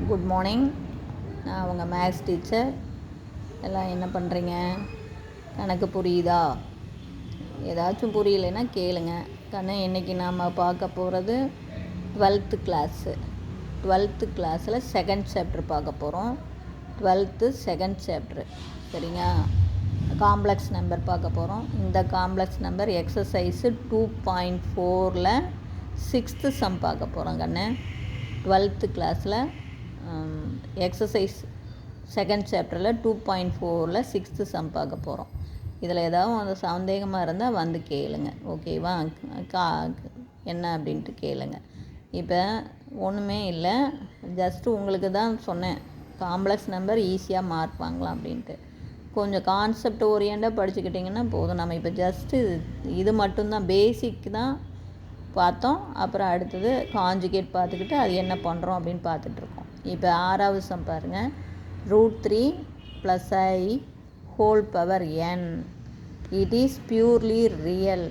Good morning. நான் உங்கள் maths teacher. எல்லாம் என்ன பண்ணுறீங்க? கணக்கு புரியுதா? ஏதாச்சும் புரியலைன்னா கேளுங்க. கண்ணு இன்றைக்கி நாம் பார்க்க போகிறது 12th கிளாஸு. 12th கிளாஸில் செகண்ட் சாப்டர் பார்க்க போகிறோம். 12th செகண்ட் சாப்டர், சரிங்க. காம்ப்ளெக்ஸ் நம்பர் பார்க்க போகிறோம். இந்த காம்ப்ளெக்ஸ் நம்பர் எக்ஸசைஸு 2.4ல் 6th சம் பார்க்க போகிறோம் கண்ணு. 12th கிளாஸில் எக்ஸசைஸ் செகண்ட் சாப்டரில் 2.4ல் 6th சம் பார்க்க போகிறோம். இதில் ஏதாவது அந்த சந்தேகமாக இருந்தால் வந்து கேளுங்க, ஓகேவா? என்ன அப்படின்ட்டு கேளுங்க. இப்போ ஒன்றுமே இல்லை, ஜஸ்ட்டு உங்களுக்கு தான் சொன்னேன் காம்ப்ளெக்ஸ் நம்பர் ஈஸியாக மார்க் வாங்கலாம் அப்படின்ட்டு. கொஞ்சம் கான்செப்ட் ஓரியண்டாக படிச்சுக்கிட்டிங்கன்னா போதும். நம்ம இப்போ ஜஸ்ட்டு இது மட்டும்தான், பேசிக் தான் பார்த்தோம். அப்புறம் அடுத்தது காஞ்சுகேட் பார்த்துக்கிட்டு அது என்ன பண்ணுறோம் அப்படின்னு பார்த்துட்ருக்கோம். இப்போ 6வது சம் பாருங்கள். √3 + i whole power n. It is purely real.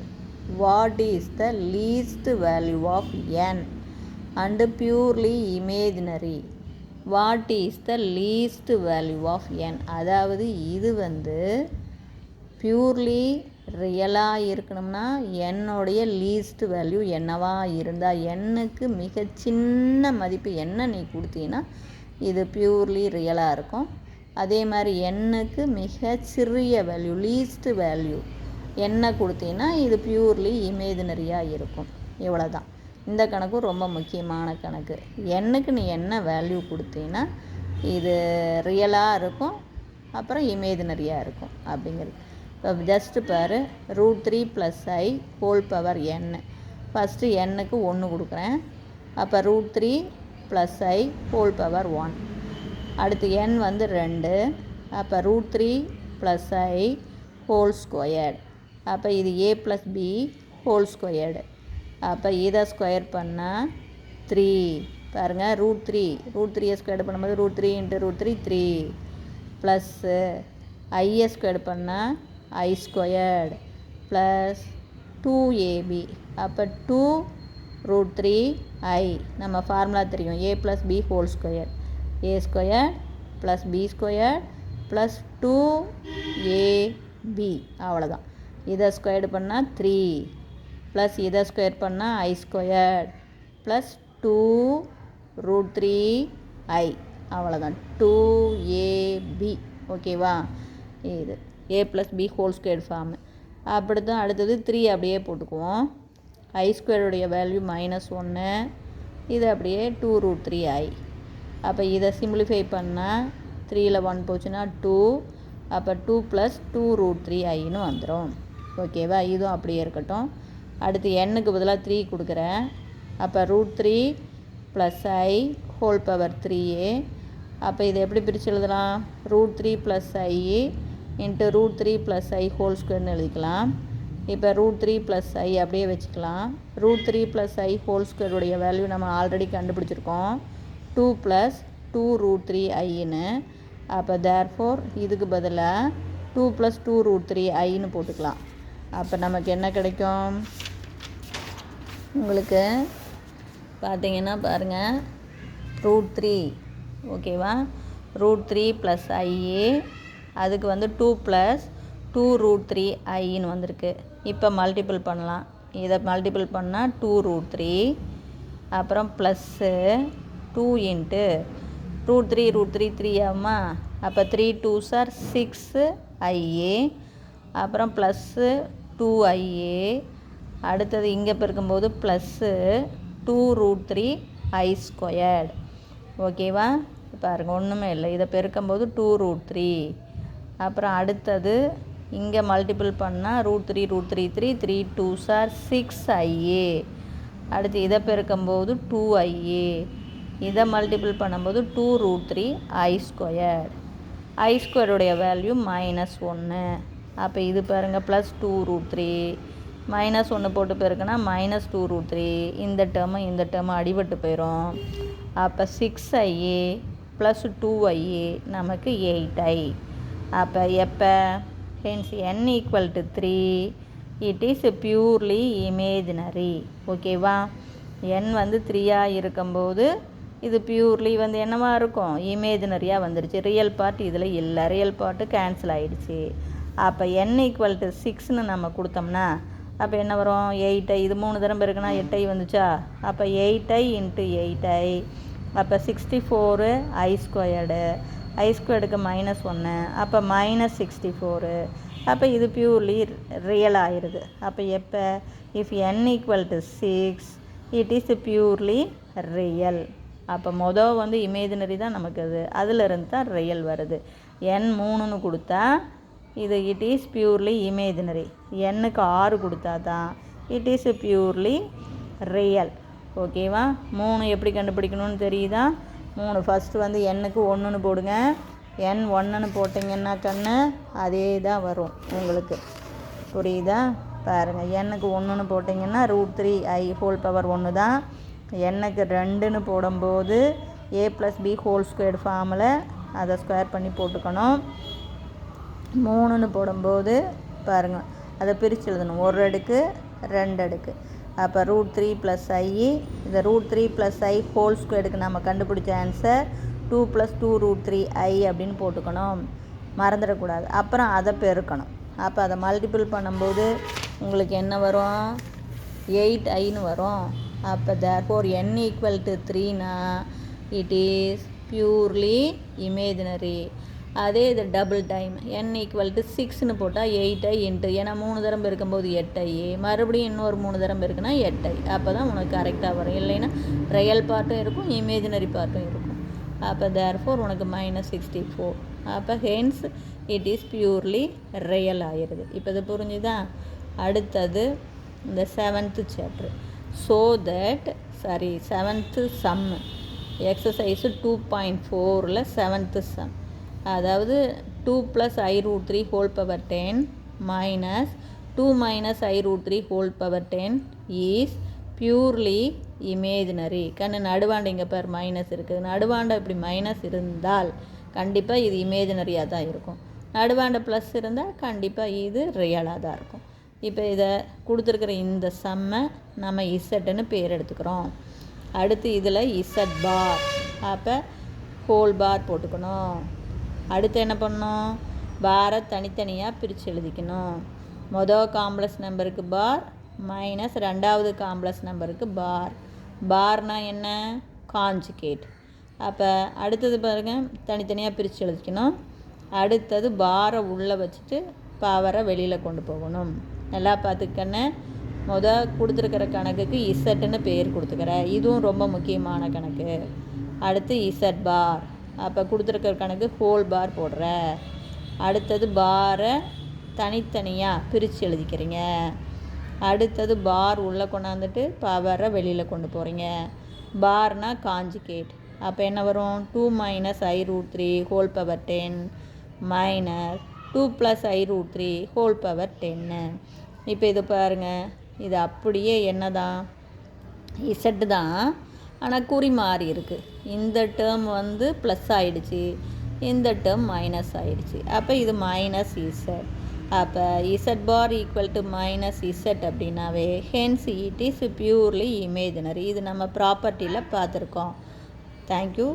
What is the least value of n? And purely imaginary. What is the least value of n? அதாவது இது பியூர்லி ரியலாக இருக்கணும்னா என்னுடைய லீஸ்ட் வேல்யூ என்னவா இருந்தால், எண்ணுக்கு மிக சின்ன மதிப்பு என்ன நீ கொடுத்தீங்கன்னா இது பியூர்லி ரியலாக இருக்கும். அதே மாதிரி எண்ணுக்கு மிக சிறிய வேல்யூ, லீஸ்ட் வேல்யூ என்ன கொடுத்தீங்கன்னா இது பியூர்லி இமேஜினரியாக இருக்கும். இவ்வளோ தான். இந்த கணக்கு ரொம்ப முக்கியமான கணக்கு. எண்ணுக்கு நீ என்ன வேல்யூ கொடுத்தீங்கன்னா இது ரியலாக இருக்கும், அப்புறம் இமேஜினரியாக இருக்கும் அப்படிங்கிறது. இப்போ ஜஸ்ட்டு பாரு, √3 + i whole power n. First எண்ணுக்கு 1 கொடுக்குறேன். அப்போ √3 + i whole power 1. அடுத்து n 2. அப்போ √3 + i whole squared. அப்போ இது a + b whole squared. அப்போ இதை ஸ்கொயர் பண்ணால் 3. பாருங்கள், √3 ஸ்கொயர் பண்ணும்போது √3 × √3 3 ப்ளஸ்ஸு ஐயை ஸ்கொயர் பண்ணால் i² + 2ab. அப்போ 2√3 i. நம்ம ஃபார்முலா தெரியும், a + b whole square. a² + b² + 2ab. அவ்வளோதான். இதை ஸ்கொயர் பண்ணால் 3 ப்ளஸ் இதை ஸ்கொயர் பண்ணால் i² + 2√3i. அவ்வளோதான், 2ab. ஓகேவா? இது a + b whole square form. அப்படி தான் அடுத்தது 3 அப்படியே போட்டுக்குவோம். i² value -1. இது அப்படியே 2√3i. அப்போ இதை சிம்பிளிஃபை பண்ணால் 3ல் 1 போச்சுன்னா 2. அப்போ 2 + 2√3iன்னு வந்துடும். ஓகேவா? இதுவும் அப்படியே இருக்கட்டும். அடுத்து எண்ணுக்கு பதிலாக 3 கொடுக்குறேன். அப்போ √3 + i whole power 3a. அப்போ இதை எப்படி பிரித்து எழுதலாம்? √3 + i × √3 + i whole squareன்னு எழுதிக்கலாம். இப்போ √3 + i அப்படியே வச்சுக்கலாம். √3 + i whole square வேல்யூ நம்ம ஆல்ரெடி கண்டுபிடிச்சிருக்கோம், 2 + 2√3iன்னு. அப்போ தேர்ஃபோர் இதுக்கு பதிலாக 2 + 2√3iன்னு போட்டுக்கலாம். அப்போ நமக்கு என்ன கிடைக்கும்? உங்களுக்கு பார்த்தீங்கன்னா பாருங்கள், √3, ஓகேவா? √3 + ia, அதுக்கு 2 + 2√3iன்னு வந்திருக்கு. இப்போ மல்டிபிள் பண்ணலாம். இதை மல்டிபிள் பண்ணால் 2√3, அப்புறம் ப்ளஸ்ஸு 2 × √3 3 ஆகுமா? அப்போ 3 2s are 6ia, அப்புறம் ப்ளஸ்ஸு 2ia. அடுத்தது இங்கே பெருக்கும்போது ப்ளஸ்ஸு 2√3i². ஓகேவா? பாருங்கள், ஒன்றுமே இல்லை. இதை பெருக்கும்போது 2√3. அப்புறம் அடுத்தது இங்கே மல்டிபிள் பண்ணால் √3 3 3 2s are 6ia. அடுத்து இதை பெருக்கும்போது 2ia. இதை மல்டிபிள் பண்ணும்போது 2√3i². i² value -1. அப்போ இது பாருங்கள், ப்ளஸ் 2√3 -1 போட்டு பெருக்குன்னா -2√3. இந்த டேர்மு அடிபட்டு போயிடும். அப்போ 6ia + 2ia நமக்கு 8i. அப்போ எப்போ? Hence n = 3, it is purely imaginary. ஓகேவா? n 3 இருக்கும்போது இது பியூர்லி வந்து என்னவா இருக்கும், இமேஜினரியாக வந்துருச்சு. ரியல் பார்ட் இதில் இல்லை, ரியல் பார்ட்டு கேன்சல் ஆகிடுச்சு. அப்போ n = 6ன்னு நம்ம கொடுத்தோம்னா அப்போ என்ன வரும், 8i, இது 3 தரம் இருக்குன்னா 8i வந்துச்சா, அப்போ 8i × 8i, அப்போ 64i², i²க்கு -1, அப்போ -64. அப்போ இது பியூர்லி ரியல் ஆயிடுது. அப்போ எப்போ, if n = 6 it is purely real. அப்போ வந்து இமேஜினரி தான் நமக்கு அதிலிருந்து தான் ரியல் வருது. n 3ன்னு கொடுத்தா இது இட் இஸ் பியூர்லி இமேஜினரி, n-க்கு 6 கொடுத்தா தான் இட் இஸ் பியூர்லி ரியல். ஓகேவா? 3 எப்படி கண்டுபிடிக்கணும்னு தெரியுதா? 3 ஃபஸ்ட்டு வந்து n-க்கு 1ன்னு போடுங்க. n 1ன்னு போட்டிங்கன்னா கண்ணு அதே தான் வரும் உங்களுக்கு. புரியுதா? பாருங்கள், n-க்கு 1ன்னு போட்டிங்கன்னா √3i² தான். n-க்கு 2ன்னு போடும்போது a + b² ஃபார்மில் அதை ஸ்கொயர் பண்ணி போட்டுக்கணும். 3ன்னு போடும்போது பாருங்கள், அதை பிரித்து எழுதணும், 1 அடுக்கு 2 அடுக்கு. அப்போ √3 + i, இந்த √3 + i² நம்ம கண்டுபிடிச்ச ஆன்சர் 2 + 2√3i அப்படின்னு போட்டுக்கணும், மறந்துடக்கூடாது. அப்புறம் அதை பெருக்கணும். அப்போ அதை மல்டிபிள் பண்ணும்போது உங்களுக்கு என்ன வரும், 8iன்னு வரும். அப்போ therefore n = 3னா இட் இஸ் பியூர்லி இமேஜினரி. அதே இது டபுள் டைம் n = 6ன்னு போட்டால் 8i × ஏன்னா 3 தரம் இருக்கும்போது 8i, மறுபடியும் இன்னொரு 3 தரம் இருக்குன்னா 8i. அப்போ தான் உனக்கு கரெக்டாக வரும். இல்லைன்னா ரியல் பார்ட்டும் இருக்கும், இமேஜினரி பார்ட்டும் இருக்கும். அப்போ therefore உனக்கு -64. அப்போ hence it is purely real ஆயிடுது. இப்போ இது புரிஞ்சுதா? அடுத்தது இந்த 7th chapter. So that 7th sum, exercise 2.4ல் 7th சம். அதாவது 2 + i√3 - 2 - i√3 is purely imaginary. கண்ணு நடுவாண்டை இங்கே பேர் மைனஸ் இருக்குது. நடுவாண்டை இப்படி மைனஸ் இருந்தால் கண்டிப்பாக இது இமேஜினரியாக தான் இருக்கும். நடுவாண்டை ப்ளஸ் இருந்தால் கண்டிப்பாக இது ரியலாக தான் இருக்கும். இப்போ இதை கொடுத்துருக்குற இந்த சம்மை நம்ம இசட்டுன்னு பேர் எடுத்துக்கிறோம். அடுத்து இதில் z⁻, அப்போ ஹோல் பார் போட்டுக்கணும். அடுத்து என்ன பண்ணணும், பாரை தனித்தனியாக பிரித்து எழுதிக்கணும். மொதல் காம்ப்ளெக்ஸ் நம்பருக்கு பார் மைனஸ் ரெண்டாவது காம்ப்ளெக்ஸ் நம்பருக்கு பார். பார்னால் என்ன, காஞ்சுகேட். அப்போ அடுத்தது பாருங்கள், தனித்தனியாக பிரித்து எழுதிக்கணும். அடுத்தது பாரை உள்ளே வச்சுட்டு பவரை வெளியில் கொண்டு போகணும். நல்லா பார்த்துக்கண்ணே. கொடுத்துருக்கிற கணக்குக்கு இசட்டுன்னு பேர் கொடுத்துக்கிறேன், இதுவும் ரொம்ப முக்கியமான கணக்கு. அடுத்து z⁻, அப்போ கொடுத்துருக்கிற கணக்கு ஹோல் பார் போடுற. அடுத்தது பாரை தனித்தனியாக பிரித்து எழுதிக்கிறீங்க. அடுத்தது பார் உள்ளே கொண்டாந்துட்டு பவரை வெளியில் கொண்டு போகிறீங்க. பார்னால் காஞ்சுகேட். அப்போ என்ன வரும், 2 - i√3 -2 + i√3 இப்போ இது பாருங்கள், இது அப்படியே என்ன தான், இசட்டு தான், ஆனால் குறி மாறி இருக்குது. இந்த டேர்ம் வந்து ப்ளஸ் ஆகிடுச்சு, இந்த டேர்ம் மைனஸ் ஆகிடுச்சு. அப்போ இது -z. அப்போ z⁻ = -z அப்படின்னாவே hence it is purely imaginary. இது நம்ம ப்ராப்பர்ட்டியில் பார்த்துருக்கோம். தேங்க்யூ.